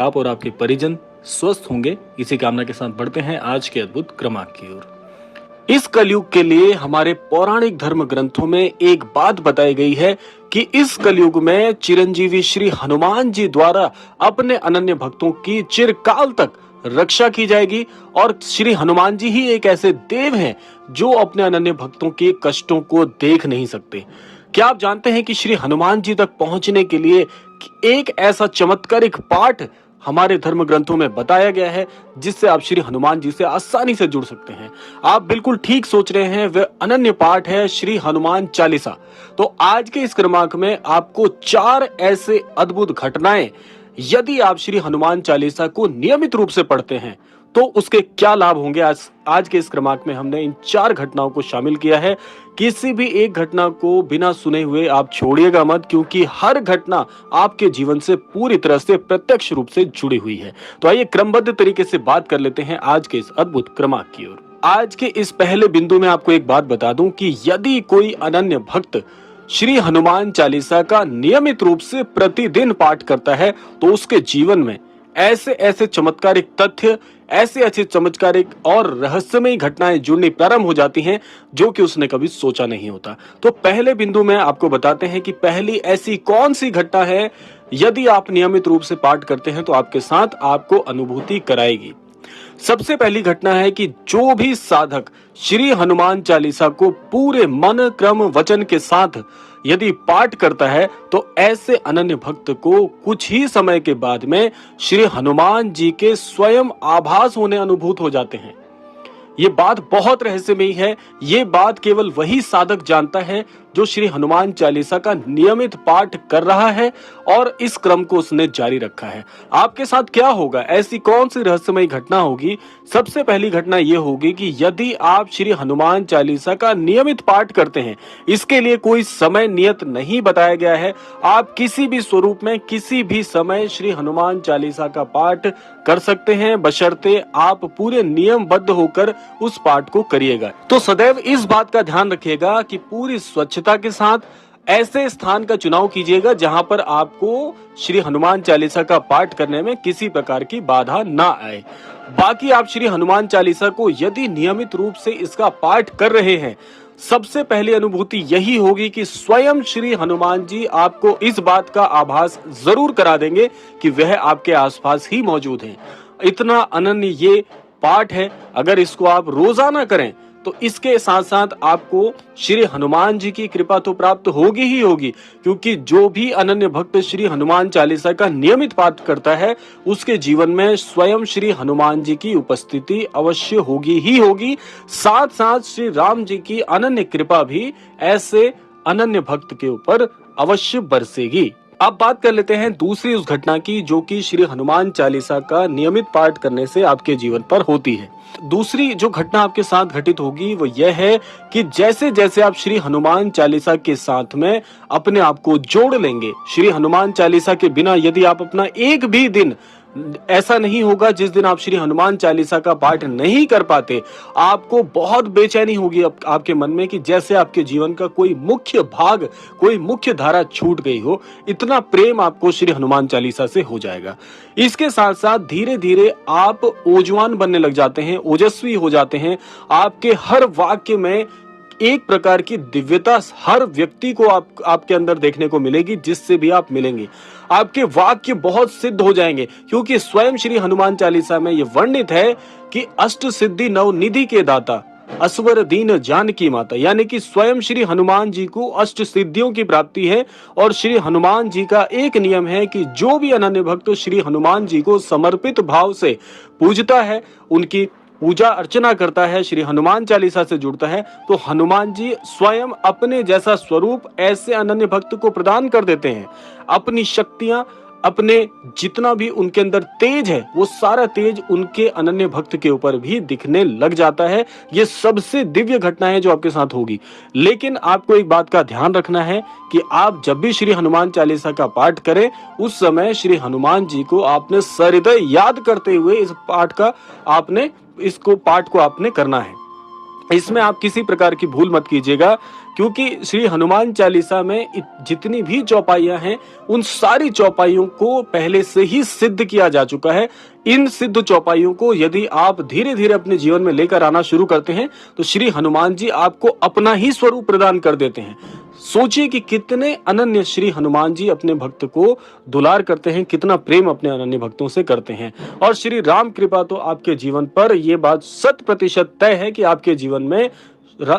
आप और आपके परिजन स्वस्थ होंगे, इसी कामना के साथ बढ़ते हैं आज के अद्भुत क्रमांक की ओर। इस कलयुग के लिए हमारे पौराणिक धर्म ग्रंथों में एक बात बताई गई है कि इस कलयुग में चिरंजीवी श्री हनुमान जी द्वारा अपने अनन्य भक्तों की चिरकाल तक रक्षा की जाएगी। और श्री हनुमान जी ही एक ऐसे देव हैं जो अपने अनन्य भक्तों के कष्टों को देख नहीं सकते। क्या आप जानते हैं कि श्री हनुमान जी तक पहुंचने के लिए एक ऐसा चमत्कारिक पाठ हमारे धर्म ग्रंथों में बताया गया है जिससे आप श्री हनुमान जी से आसानी से जुड़ सकते हैं। आप बिल्कुल ठीक सोच रहे हैं, वह अनन्य पाठ है श्री हनुमान चालीसा। तो आज के इस क्रमांक में आपको 4 ऐसे अद्भुत घटनाएं, यदि आप श्री हनुमान चालीसा को नियमित रूप से पढ़ते हैं तो उसके क्या लाभ होंगे, आज के इस क्रमांक में हमने इन 4 घटनाओं को शामिल किया है। किसी भी एक घटना को बिना सुने हुए आप छोड़िएगा मत, क्योंकि हर घटना आपके जीवन से पूरी तरह से प्रत्यक्ष रूप से जुड़ी हुई है। तो आइए क्रमबद्ध तरीके से बात कर लेते हैं आज के इस अद्भुत क्रमांक की ओर। आज के इस पहले बिंदु में आपको एक बात बता दूं कि यदि कोई अनन्य भक्त श्री हनुमान चालीसा का नियमित रूप से प्रतिदिन पाठ करता है तो उसके जीवन में ऐसे ऐसे चमत्कारिक तथ्य, ऐसे ऐसे चमत्कारिक और रहस्यमय घटनाएं जुड़नी प्रारंभ हो जाती हैं जो कि उसने कभी सोचा नहीं होता। तो पहले बिंदु में आपको बताते हैं कि पहली ऐसी कौन सी घटना है, यदि आप नियमित रूप से पाठ करते हैं तो आपके साथ आपको अनुभूति कराएगी। सबसे पहली घटना है कि जो भी साधक श्री हनुमान चालीसा को पूरे मन क्रम वचन के साथ यदि पाठ करता है तो ऐसे अनन्य भक्त को कुछ ही समय के बाद में श्री हनुमान जी के स्वयं आभास होने अनुभूत हो जाते हैं। ये बात बहुत रहस्यमयी है। ये बात केवल वही साधक जानता है जो श्री हनुमान चालीसा का नियमित पाठ कर रहा है और इस क्रम को उसने जारी रखा है। आपके साथ क्या होगा, ऐसी कौन सी रहस्यमयी घटना होगी? सबसे पहली घटना यह होगी कि यदि आप श्री हनुमान चालीसा का नियमित पाठ करते हैं, इसके लिए कोई समय नियत नहीं बताया गया है, आप किसी भी स्वरूप में किसी भी समय श्री हनुमान चालीसा का पाठ कर सकते हैं, बशर्ते आप पूरे नियमबद्ध होकर उस पाठ को करिएगा। तो सदैव इस बात का ध्यान रखिएगा कि पूरी स्वच्छता के साथ ऐसे स्थान का चुनाव कीजिएगा जहां पर आपको श्री हनुमान चालीसा का पाठ करने में किसी प्रकार की बाधा ना आए। बाकी आप श्री हनुमान चालीसा को यदि नियमित रूप से इसका पाठ कर रहे हैं, सबसे पहली अनुभूति यही होगी कि स्वयं श्री हनुमान जी आपको इस बात का आभास जरूर करा देंगे कि वह आपके आसपास ही मौजूद हैं। इतना अनन्य ये पाठ है, अगर इसको आप रोजाना करें तो इसके साथ साथ आपको श्री हनुमान जी की कृपा तो प्राप्त होगी ही होगी, क्योंकि जो भी अनन्य भक्त श्री हनुमान चालीसा का नियमित पाठ करता है उसके जीवन में स्वयं श्री हनुमान जी की उपस्थिति अवश्य होगी ही होगी। साथ साथ श्री राम जी की अनन्य कृपा भी ऐसे अनन्य भक्त के ऊपर अवश्य बरसेगी। अब बात कर लेते हैं दूसरी उस घटना की जो कि श्री हनुमान चालीसा का नियमित पाठ करने से आपके जीवन पर होती है। दूसरी जो घटना आपके साथ घटित होगी वो यह है कि जैसे जैसे आप श्री हनुमान चालीसा के साथ में अपने आप को जोड़ लेंगे, श्री हनुमान चालीसा के बिना यदि आप अपना एक भी दिन ऐसा नहीं होगा जिस दिन आप श्री हनुमान चालीसा का पाठ नहीं कर पाते, आपको बहुत बेचैनी होगी आपके मन में कि जैसे आपके जीवन का कोई मुख्य भाग, कोई मुख्य धारा छूट गई हो। इतना प्रेम आपको श्री हनुमान चालीसा से हो जाएगा। इसके साथ साथ धीरे धीरे आप ओजवान बनने लग जाते हैं, ओजस्वी हो जाते हैं। आपके हर वाक्य में एक प्रकार की दिव्यता हर व्यक्ति को आपके अंदर देखने को मिलेगी, जिससे भी आप मिलेंगे आपके वाक्य बहुत सिद्ध हो जाएंगे, क्योंकि स्वयं श्री हनुमान चालीसा में यह वर्णित है कि अष्ट सिद्धि नव निधि के दाता असवर दीन जानकी माता, यानी कि स्वयं श्री हनुमान जी को अष्ट सिद्धियों की प्राप्ति है। और श्री हनुमान जी का एक नियम है कि जो भी अनन्य भक्त श्री हनुमान जी को समर्पित भाव से पूजता है, उनकी पूजा अर्चना करता है, श्री हनुमान चालीसा से जुड़ता है, तो हनुमान जी स्वयं अपने जैसा स्वरूप ऐसे अनन्य भक्त को प्रदान कर देते हैं। अपनी शक्तियां, अपने जितना भी उनके अंदर तेज है वो सारा तेज उनके अनन्य भक्त के ऊपर भी दिखने लग जाता है। ये सबसे दिव्य घटना है जो आपके साथ होगी। लेकिन आपको एक बात का ध्यान रखना है कि आप जब भी श्री हनुमान चालीसा का पाठ करें उस समय श्री हनुमान जी को आपने सहृदय याद करते हुए इस पाठ को आपने करना है। इसमें आप किसी प्रकार की भूल मत कीजिएगा, क्योंकि श्री हनुमान चालीसा में जितनी भी चौपाइयां हैं, उन सारी चौपाइयों को पहले से ही सिद्ध किया जा चुका है। इन सिद्ध चौपाइयों को यदि आप धीरे धीरे अपने जीवन में लेकर आना शुरू करते हैं, तो श्री हनुमान जी आपको अपना ही स्वरूप प्रदान कर देते हैं। सोचिए कि कितने अनन्य श्री हनुमान जी अपने भक्त को दुलार करते हैं, कितना प्रेम अपने अनन्य भक्तों से करते हैं। और श्री राम कृपा तो आपके जीवन पर, यह बात 100% तय है कि आपके जीवन में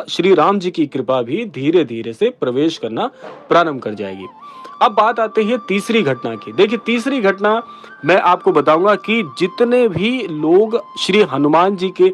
श्री राम जी की कृपा भी धीरे धीरे से प्रवेश करना प्रारंभ कर जाएगी। अब बात आती है तीसरी घटना की। देखिए, तीसरी घटना मैं आपको बताऊंगा कि जितने भी लोग श्री हनुमान जी के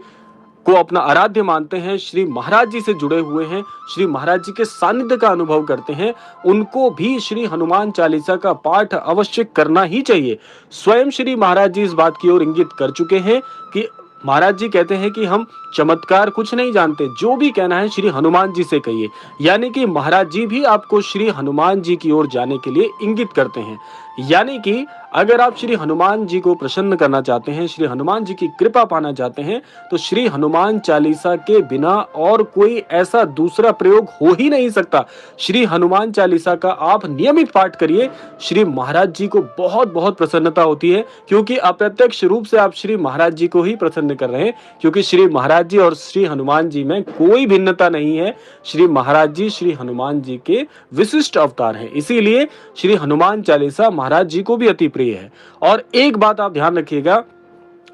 को अपना आराध्य मानते हैं, श्री महाराज जी से जुड़े हुए हैं, श्री महाराज जी के सानिध्य का अनुभव करते हैं, उनको भी श्री हनुमान चालीसा का पाठ अवश्य करना ही चाहिए। स्वयं श्री महाराज जी इस बात की ओर इंगित कर चुके हैं कि महाराज जी कहते हैं कि हम चमत्कार कुछ नहीं जानते, जो भी कहना है श्री हनुमान जी से कहिए। यानी कि महाराज जी भी आपको श्री हनुमान जी की ओर जाने के लिए इंगित करते हैं। यानी कि अगर आप श्री हनुमान जी को प्रसन्न करना चाहते हैं, श्री हनुमान जी की कृपा पाना चाहते हैं, तो श्री हनुमान चालीसा के बिना और कोई ऐसा दूसरा प्रयोग हो ही नहीं सकता। श्री हनुमान चालीसा का आप नियमित पाठ करिए, श्री महाराज जी को बहुत बहुत प्रसन्नता होती है, क्योंकि अप्रत्यक्ष रूप से आप श्री महाराज जी को ही प्रसन्न कर रहे हैं, क्योंकि श्री महाराज जी और श्री हनुमान जी में कोई भिन्नता नहीं है। श्री महाराज जी श्री हनुमान जी के विशिष्ट अवतार हैं, इसीलिए श्री हनुमान चालीसा महाराज जी को भी अति प्रिय है। और एक बात आप ध्यान रखिएगा,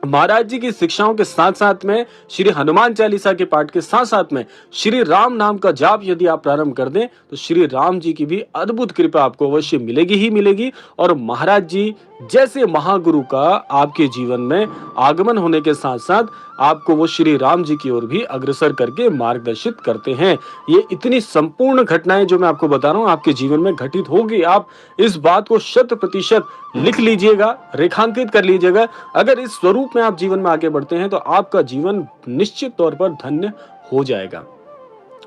महाराज जी की शिक्षाओं के साथ साथ में, श्री हनुमान चालीसा के पाठ के साथ साथ में श्री राम नाम का जाप यदि आप प्रारंभ कर दें, तो श्री राम जी की भी अद्भुत कृपा आपको अवश्य मिलेगी ही मिलेगी। और महाराज जी जैसे महागुरु का आपके जीवन में आगमन होने के साथ साथ आपको वो श्री राम जी की ओर भी अग्रसर करके मार्गदर्शित करते हैं। ये इतनी संपूर्ण घटनाएं जो मैं आपको बता रहा हूं आपके जीवन में घटित होगी। आप इस बात को 100% लिख लीजिएगा, रेखांकित कर लीजिएगा। अगर इस स्वरूप में आप जीवन में आगे बढ़ते हैं, तो आपका जीवन निश्चित तौर पर धन्य हो जाएगा।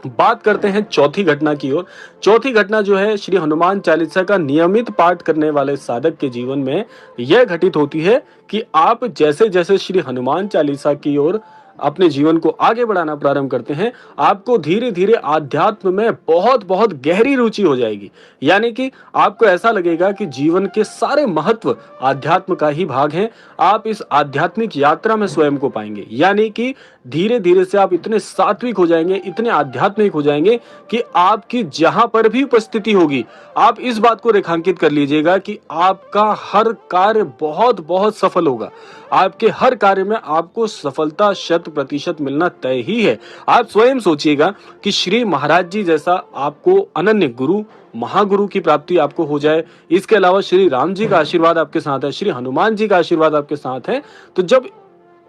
बात करते हैं चौथी घटना की ओर। चौथी घटना जो है, श्री हनुमान चालीसा का नियमित पाठ करने वाले साधक के जीवन में यह घटित होती है कि आप जैसे जैसे श्री हनुमान चालीसा की ओर अपने जीवन को आगे बढ़ाना प्रारंभ करते हैं, आपको धीरे धीरे आध्यात्म में बहुत बहुत गहरी रुचि हो जाएगी। यानी कि आपको ऐसा लगेगा कि जीवन के सारे महत्व आध्यात्म का ही भाग हैं। आप इस आध्यात्मिक यात्रा में स्वयं को पाएंगे। यानी कि धीरे धीरे से आप इतने सात्विक हो जाएंगे, इतने आध्यात्मिक हो जाएंगे कि आपकी जहां पर भी उपस्थिति होगी, आप इस बात को रेखांकित कर लीजिएगा कि आपका हर कार्य बहुत बहुत सफल होगा। आपके हर कार्य में आपको सफलता 100% मिलना तय ही है। आप स्वयं सोचिएगा कि श्री महाराज जी जैसा आपको अनन्य गुरु, महागुरु की प्राप्ति आपको हो जाए। इसके अलावा श्री राम जी का आशीर्वाद आपके साथ है, श्री हनुमान जी का आशीर्वाद आपके साथ है। तो जब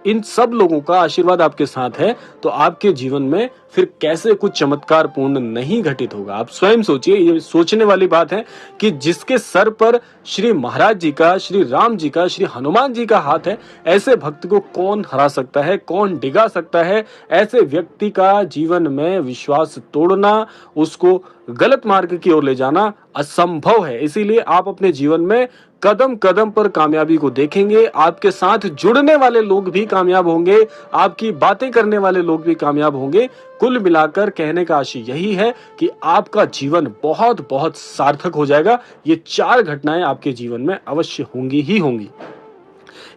इन सब लोगों का आशीर्वाद आपके साथ है, तो आपके जीवन में फिर कैसे कुछ चमत्कार पूर्ण नहीं घटित होगा। आप स्वयं सोचिए, ये सोचने वाली बात है कि जिसके सर पर श्री महाराज जी का, श्री राम जी का, श्री हनुमान जी का हाथ है, ऐसे भक्त को कौन हरा सकता है, कौन डिगा सकता है। ऐसे व्यक्ति का जीवन में विश्वास तोड़ना, उसको गलत मार्ग की ओर ले जाना असंभव है। इसीलिए आप अपने जीवन में कदम कदम पर कामयाबी को देखेंगे। आपके साथ जुड़ने वाले लोग भी कामयाब होंगे, आपकी बातें करने वाले लोग भी कामयाब होंगे। कुल मिलाकर कहने का आशय यही है कि आपका जीवन बहुत बहुत सार्थक हो जाएगा। ये 4 घटनाएं आपके जीवन में अवश्य होंगी ही होंगी।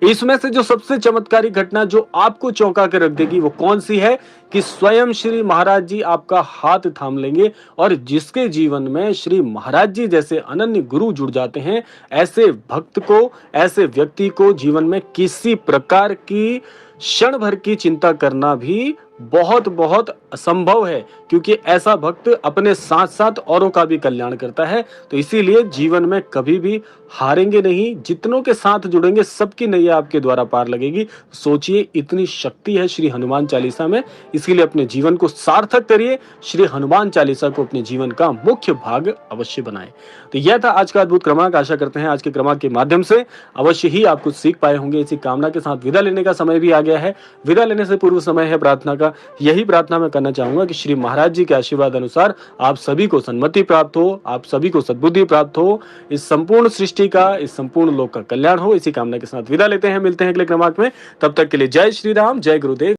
इसमें से जो सबसे चमत्कारी घटना जो आपको चौंका कर रख देगी, वो कौन सी है कि स्वयं श्री महाराज जी आपका हाथ थाम लेंगे, और जिसके जीवन में श्री महाराज जी जैसे अनन्य गुरु जुड़ जाते हैं, ऐसे भक्त को, ऐसे व्यक्ति को जीवन में किसी प्रकार की क्षण भर की चिंता करना भी बहुत बहुत असंभव है, क्योंकि ऐसा भक्त अपने साथ साथ औरों का भी कल्याण करता है। तो इसीलिए जीवन में कभी भी हारेंगे नहीं, जितनों के साथ जुड़ेंगे सबकी नैया आपके द्वारा पार लगेगी। सोचिए, इतनी शक्ति है श्री हनुमान चालीसा में। इसीलिए अपने जीवन को सार्थक करिए, श्री हनुमान चालीसा को अपने जीवन का मुख्य भाग अवश्य बनाएं। तो यह था आज का अद्भुत क्रमांक। आशा करते हैं आज के क्रमांक के माध्यम से अवश्य ही आप कुछ सीख पाए होंगे। इसी कामना के साथ विदा लेने का समय भी आ गया है। विदा लेने से पूर्व समय है प्रार्थना का। यही प्रार्थना मैं करना चाहूंगा कि श्री महाराज जी के आशीर्वाद अनुसार आप सभी को सन्मति प्राप्त हो, आप सभी को सद्बुद्धि प्राप्त हो, इस संपूर्ण सृष्टि का, इस संपूर्ण लोक का कल्याण हो। इसी कामना के साथ विदा लेते हैं, मिलते हैं अगले क्रमांक में। तब तक के लिए जय श्री राम, जय गुरुदेव।